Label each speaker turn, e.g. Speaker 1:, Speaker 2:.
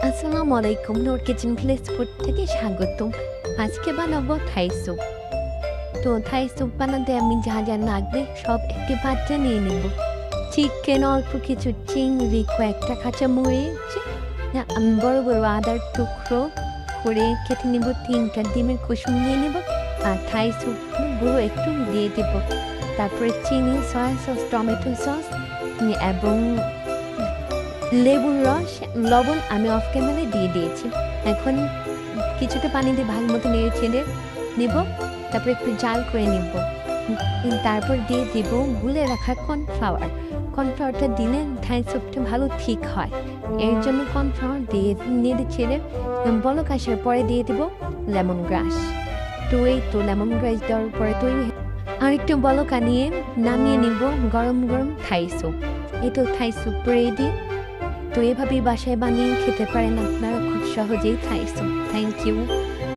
Speaker 1: আসসালামু আলাইকুম, নূর kitchen village food থেকে স্বাগতম। আজকে বানাবো থাই স্যুপ। তো থাই স্যুপ বানাতে আমি যা যা লাগবে সব একটি পাত্রে নিয়ে নেব। চিকেন, অল্প কিছু চিংড়ি, কয়েকটা কাঁচামরিচ, বড় বড় আদার টুকরো করে কেটে নেব, 3টা ডিমের কুসুম নিয়ে নেব, আর থাই স্যুপ গুঁড়ো একটু দিয়ে দেব। তারপরে চিনি, সয়া সস, টমেটো সস এবং লেবুর রস, লবণ আমি অফ ক্যামেরায় দিয়ে দিয়েছি। এখন কিছুটা পানি দিয়ে ভালো মতো নেড়ে ছেড়ে নেব। তারপর একটু জাল করে নেব। তারপর দিয়ে দেব গুলে রাখা কর্নফ্লাওয়ার। কর্নফ্লাওয়ারটা দিলে থাই স্যুপটা ভালো ঠিক হয়। এর জন্য কর্নফ্লাওয়ার দিয়ে নেড়ে ছেড়ে বলক আসার পরে দিয়ে দেব লেমন গ্রাস। তো এই তো লেমন গ্রাস দেওয়ার পরে তৈরি। আর একটু বলক আনিয়ে নামিয়ে নেব গরম গরম থাই স্যুপ। এই তো থাই স্যুপ রেডি। তো এভাবেই বাসায় বানিয়ে খেতে পারেন আপনারা খুব সহজেই থাই স্যুপ। Thank you.